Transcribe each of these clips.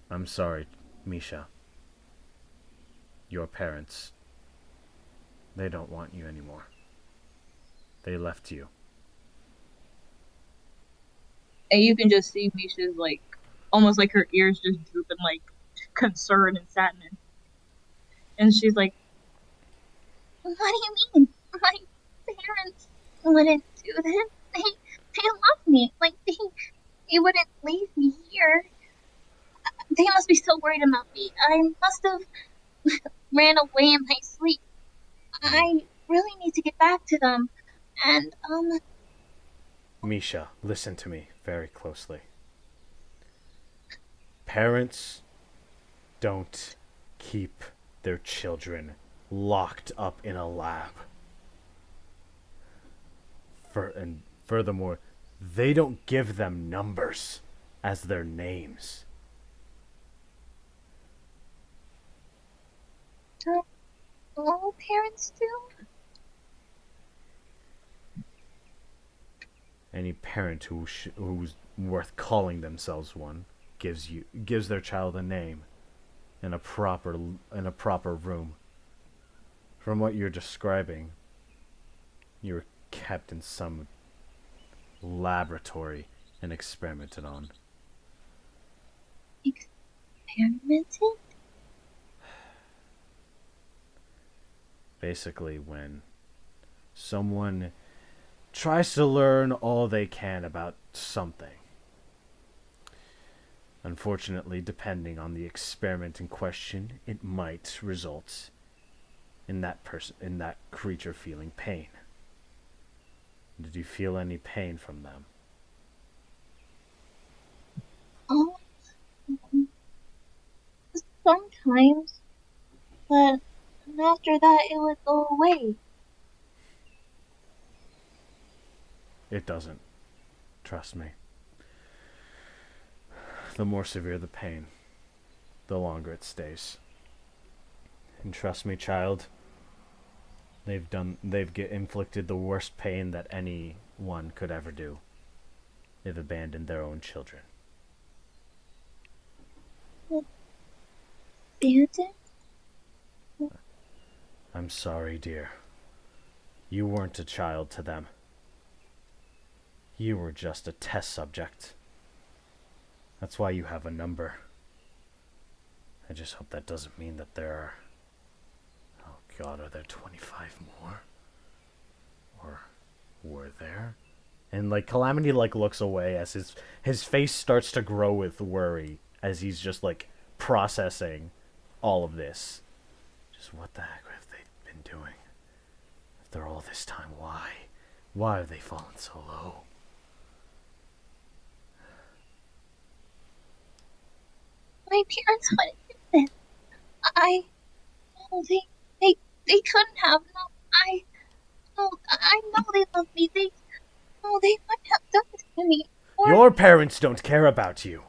I'm sorry, Misha. Your parents, they don't want you anymore. They left you. And you can just see Misha's like almost like her ears just drooping like concern and sadness. And she's like, "What do you mean? My parents wouldn't do this. They love me. Like they wouldn't leave me here. They must be so worried about me. I must have ran away in my sleep. Mm. I really need to get back to them. And Misha, listen to me very closely. Parents don't keep their children locked up in a lab. And furthermore, they don't give them numbers as their names. don't all parents do? Any parent who's worth calling themselves one gives their child a name in a proper room. From what you're describing, you're kept in some laboratory and experimented on. Experimented? Basically, when someone tries to learn all they can about something, unfortunately, depending on the experiment in question, it might result in that creature feeling pain. Did you feel any pain from them? Oh, sometimes, but after that it would go away. It doesn't. Trust me. The more severe the pain, the longer it stays. And trust me, child, they've inflicted the worst pain that anyone could ever do. They've abandoned their own children. Abandoned? I'm sorry, dear. You weren't a child to them. You were just a test subject. That's why you have a number. I just hope that doesn't mean that there are. Oh god, are there 25 more? Or were there? And like Calamity like looks away as his face starts to grow with worry as he's just like processing all of this. Just what the heck have they been doing? After all this time, why? Why have they fallen so low? My parents wouldn't do this. I, oh, they, they couldn't have. No, I, no, I know they love me. No, they wouldn't have done this to me. Or, Your parents don't care about you.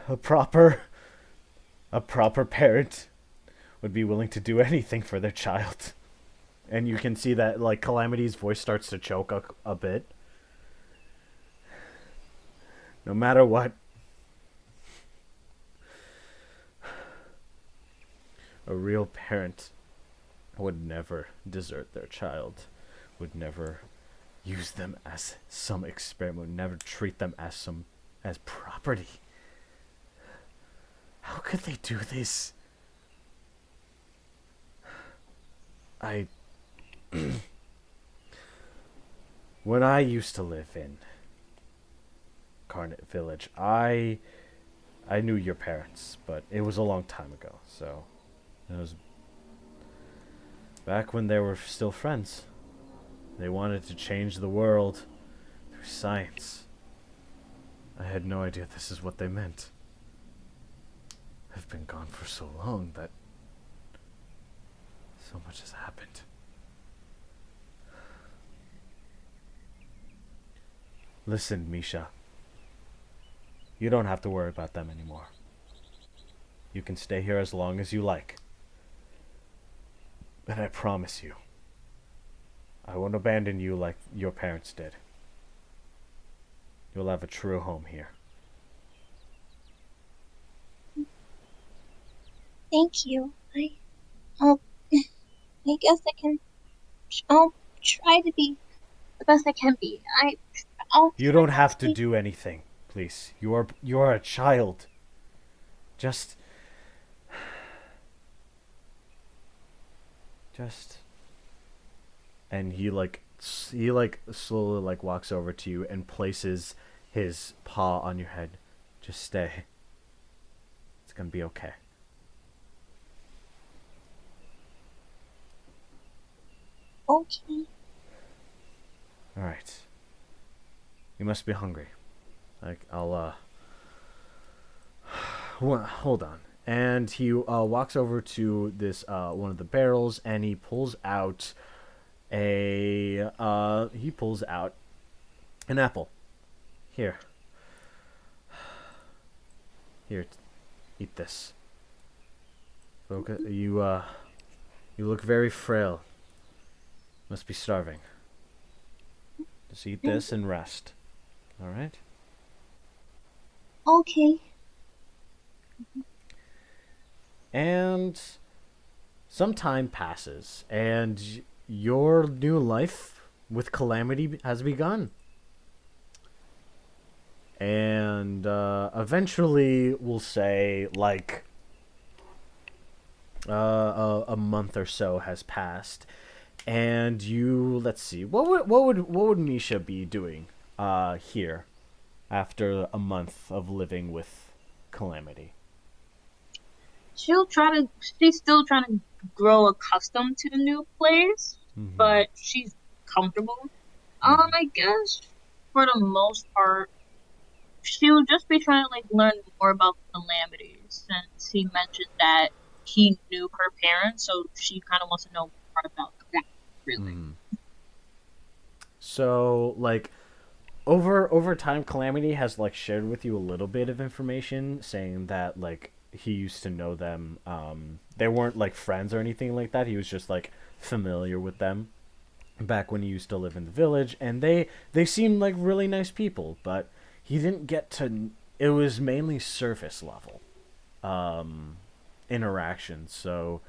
A proper a proper parent would be willing to do anything for their child. And you can see that like Calamity's voice starts to choke a bit. No matter what, a real parent would never desert their child, would never use them as some experiment, would never treat them as property. How could they do this? I when I used to live in Carnot Village, I knew your parents, but it was a long time ago. So it was back when they were still friends. They wanted to change the world through science. I had no idea this is what they meant. I've been gone for so long that so much has happened. Listen, Misha. You don't have to worry about them anymore. You can stay here as long as you like. And I promise you, I won't abandon you like your parents did. You'll have a true home here. Thank you. I'll, I guess I'll try to be the best I can be. I'll You try don't not to have to be. do anything, please. You are a child. Just just and he slowly like walks over to you and places his paw on your head. Just stay. It's going to be okay. Okay. All right. You must be hungry. I'll hold on. And he walks over to this one of the barrels, and he pulls out an apple. Here, here, eat this. You look very frail. Must be starving. Just eat this and rest. All right. Okay. And some time passes, and your new life with Calamity has begun. And eventually, we'll say a month or so has passed, and let's see, what would Misha be doing here after a month of living with Calamity? She's still trying to grow accustomed to the new place, Mm-hmm. but she's comfortable. Mm-hmm. I guess for the most part, she would just be trying to like learn more about Calamities since he mentioned that he knew her parents, so she kind of wants to know more about that, really. Mm-hmm. So over time, Calamity has like shared with you a little bit of information, saying that like he used to know them. They weren't like friends or anything like that. He was just like familiar with them back when he used to live in the village, and they seemed like really nice people. But he didn't get to. It was mainly surface level interactions. So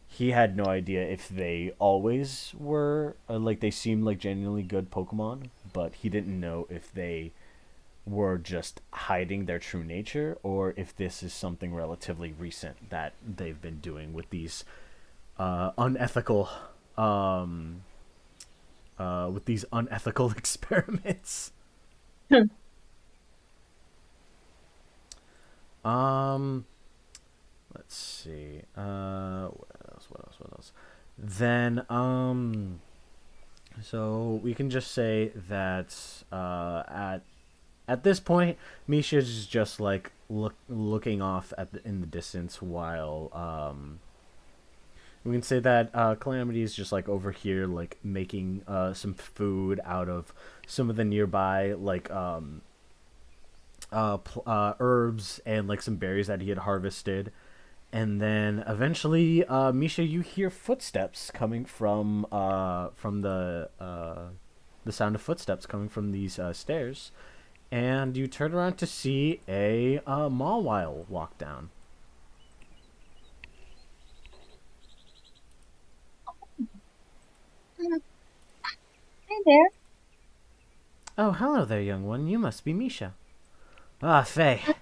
he had no idea if they always were like they seemed like genuinely good Pokemon, but he didn't know if they were just hiding their true nature or if this is something relatively recent that they've been doing with these unethical um, experiments. Um, let's see. What else? What else? What else? Then so we can just say that at this point, Misha's just like looking off in the distance while we can say that Calamity is just like over here like making some food out of some of the nearby like herbs and like some berries that he had harvested. And then eventually, Misha, you hear footsteps coming from the sound of footsteps coming from these stairs, and you turn around to see a Mawile walk down. Um, Hi there. Oh, hello there, young one. You must be Misha. Ah, Faye. Uh,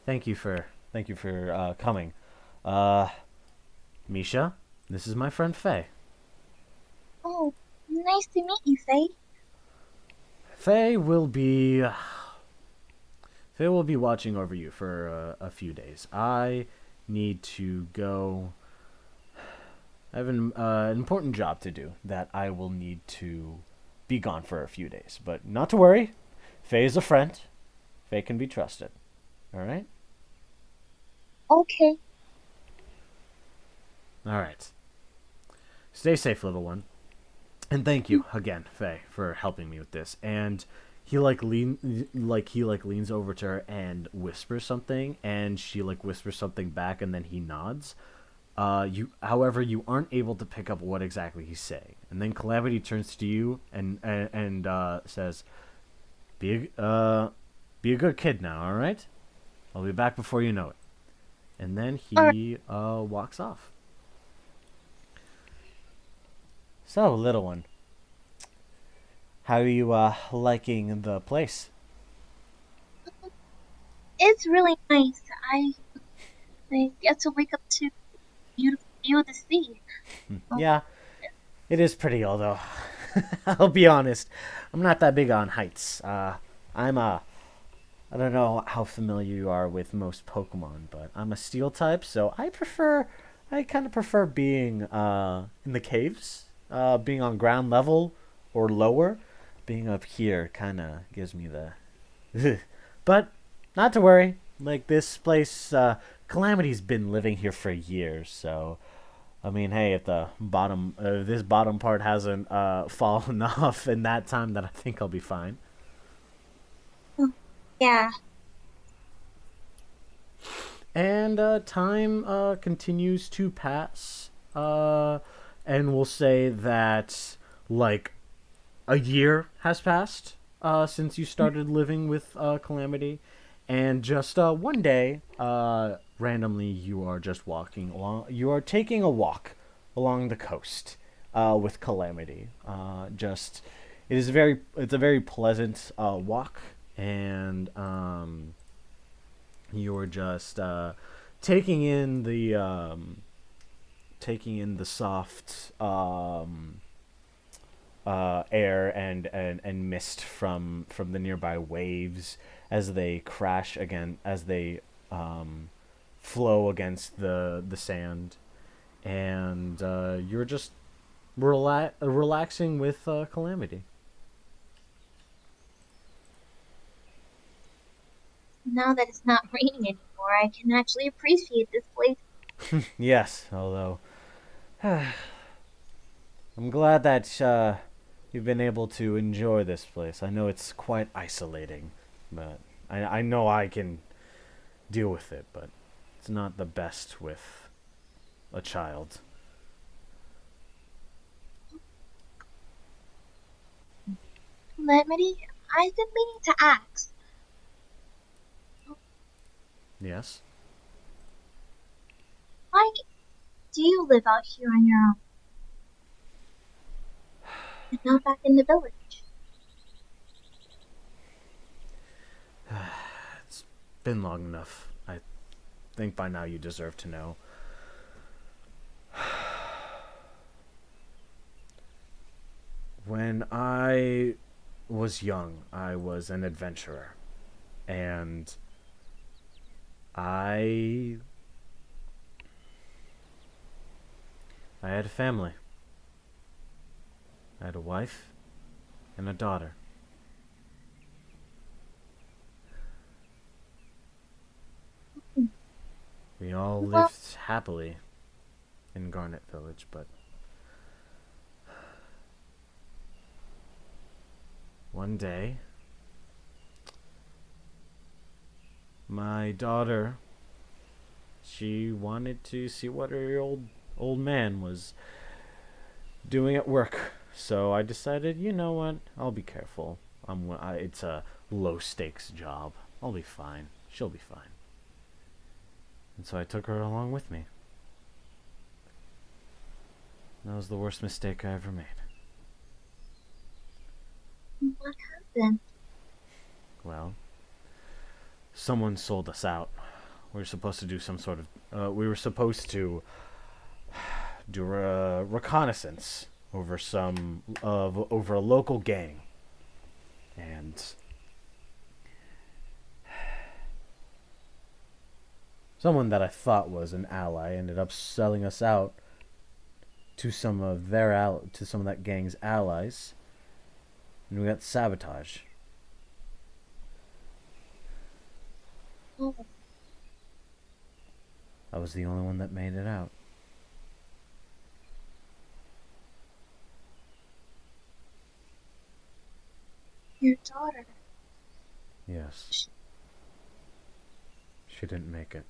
Thank you for coming. Uh, Misha, this is my friend Faye. oh, nice to meet you, Faye. Faye will be Faye will be watching over you for a few days. I need to go. I have an important job to do that I will need to be gone for a few days. But not to worry. Faye is a friend. Faye can be trusted. All right? Okay. All right. Stay safe, little one. And thank you again, Faye, for helping me with this. And he leans over to her and whispers something, and she like whispers something back, and then he nods. However, you aren't able to pick up what exactly he's saying. And then Calamity turns to you and says, "Be a good kid now, all right? I'll be back before you know it." And then All right. he walks off. So, little one, how are you liking the place? It's really nice. I get to wake up to beautiful view of the sea. Oh, Yeah, it is pretty, although I'll be honest, I'm not that big on heights. I'm a I don't know how familiar you are with most Pokemon, but I'm a Steel type, so I kind of prefer being in the caves, being on ground level or lower. Being up here kind of gives me the, but not to worry. Like this place, Calamity's been living here for years, so I mean, hey, if the bottom, this bottom part hasn't fallen off in that time, then I think I'll be fine. yeah. And time continues to pass. And we'll say that, like, a year has passed since you started living with Calamity. And just one day, randomly, you are just walking along. You are taking a walk along the coast with Calamity. It's a very pleasant walk. And you're just taking in the soft air and mist from the nearby waves as they crash again as they flow against the sand, and you're just relaxing with Calamity. Now that it's not raining anymore, I can actually appreciate this place. Yes, although I'm glad that you've been able to enjoy this place. I know it's quite isolating, but I know I can deal with it, but it's not the best with a child. Calamity, I've been meaning to ask, Yes? why do you live out here on your own and not back in the village? It's been long enough. I think by now you deserve to know. When I was young, I was an adventurer. And I I had a family. I had a wife and a daughter. We all Well, lived happily in Garnet Village, but one day my daughter, she wanted to see what her old man was doing at work. So I decided, you know what? I'll be careful. It's a low stakes job. I'll be fine. She'll be fine. And so I took her along with me. That was the worst mistake I ever made. what happened? Well, someone sold us out. We were supposed to do some sort of. We were supposed to do a reconnaissance over over a local gang, and someone that I thought was an ally ended up selling us out to some of that gang's allies, and we got sabotaged. Oh, I was the only one that made it out. your daughter. Yes, she didn't make it.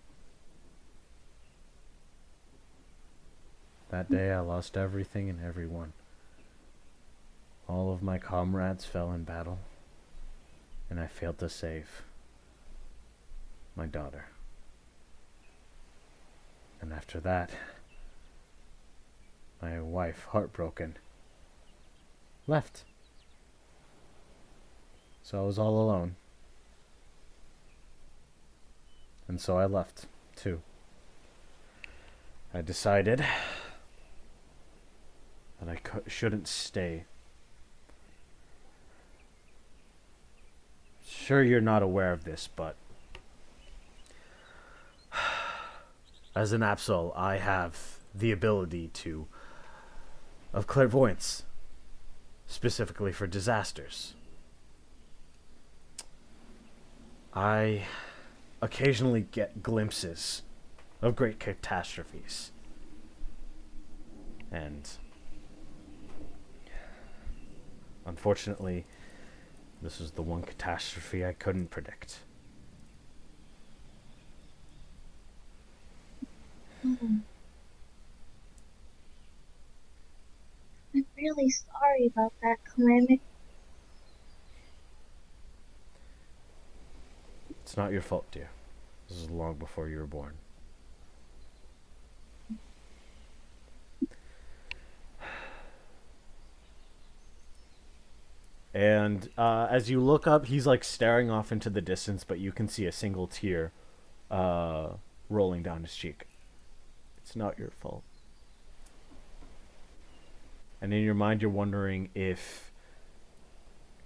That day I lost everything and everyone. All of my comrades fell in battle, and I failed to save my daughter. And after that, my wife, heartbroken, left. So I was all alone. And so I left, too. I decided that I shouldn't stay. Sure, you're not aware of this, but as an Absol, I have the ability of clairvoyance, specifically for disasters. I occasionally get glimpses of great catastrophes. And unfortunately, this is the one catastrophe I couldn't predict. I'm really sorry about that, Calamity. It's not your fault, dear. This is long before you were born. And as you look up, he's like staring off into the distance, but you can see a single tear rolling down his cheek. It's not your fault. And in your mind, you're wondering if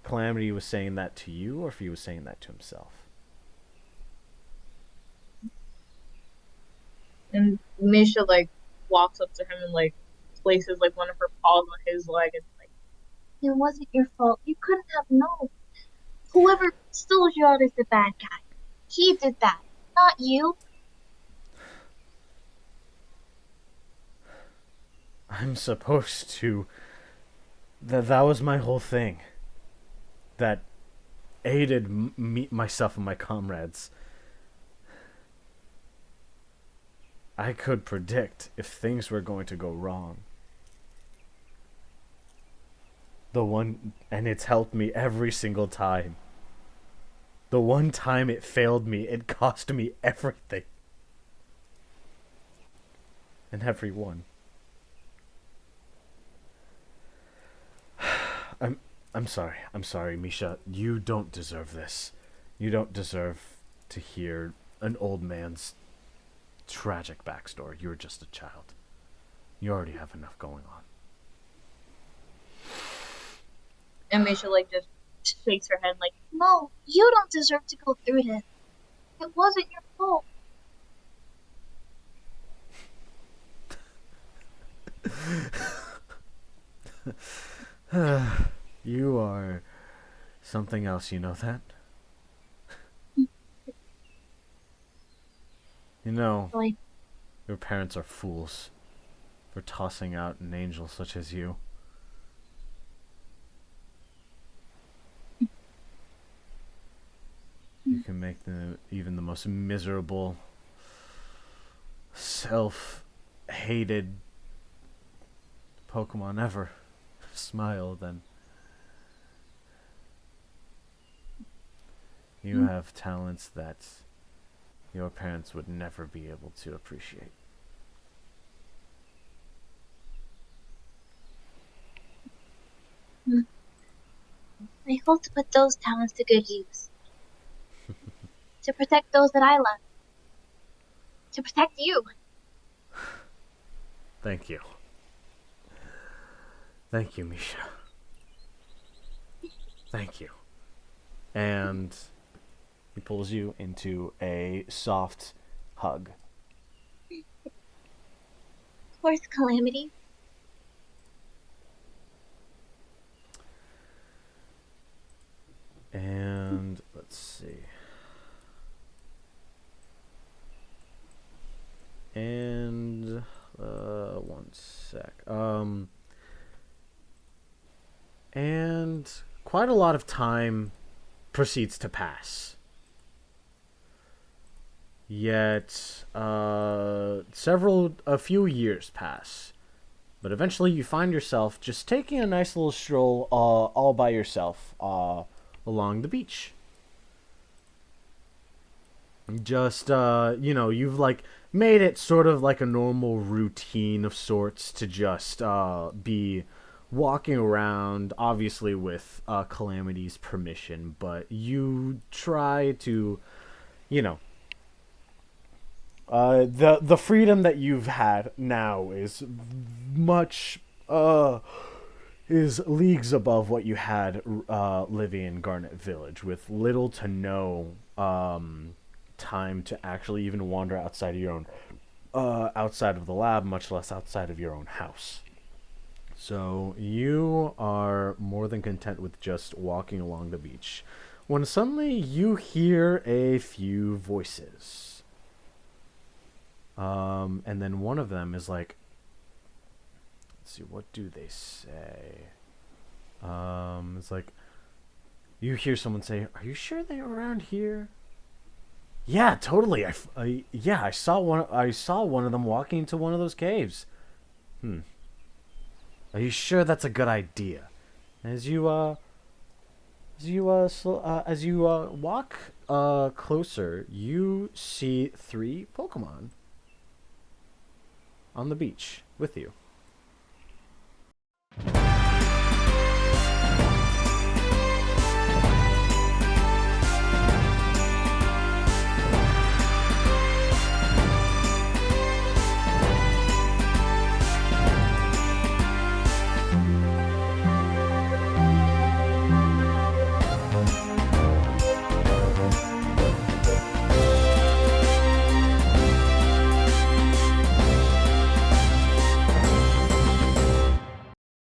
Calamity was saying that to you or if he was saying that to himself. And Misha like walks up to him and like places like one of her paws on his leg and like, it wasn't your fault. You couldn't have known. Whoever stole you out is the bad guy. He did that, not you. I'm supposed to. That was my whole thing. That aided me, myself, and my comrades. I could predict if things were going to go wrong. And it's helped me every single time. The one time it failed me, it cost me everything. And everyone. I'm sorry. I'm sorry, Micha. You don't deserve this. You don't deserve to hear an old man's tragic backstory. You're just a child. You already have enough going on. And Misha like just shakes her head like, no, you don't deserve to go through this. It wasn't your fault. You are something else, you know that? You know, Like, your parents are fools for tossing out an angel such as you. You can make even the most miserable, self-hated Pokemon ever smile, then you have talents that your parents would never be able to appreciate. I hope to put those talents to good use. To protect those that I love. To protect you. Thank you. Thank you, Micha. Thank you. And he pulls you into a soft hug. Of course, Calamity. And let's see. And one sec. And quite a lot of time proceeds to pass. Yet a few years pass. But eventually you find yourself just taking a nice little stroll all by yourself along the beach. just you've like made it sort of like a normal routine of sorts to just be walking around, obviously with Calamity's permission, but you try to, you know, the freedom that you've had now is much is leagues above what you had living in Garnet Village, with little to no time to actually even wander outside of your own outside of the lab, much less outside of your own house. So you are more than content with just walking along the beach when suddenly you hear a few voices. And then one of them is like, let's see, what do they say? It's like, you hear someone say, "Are you sure they are around here?" Yeah, totally. Yeah, I saw one. I saw one of them walking into one of those caves. Hmm. Are you sure that's a good idea? As you walk closer, you see three Pokemon on the beach with you.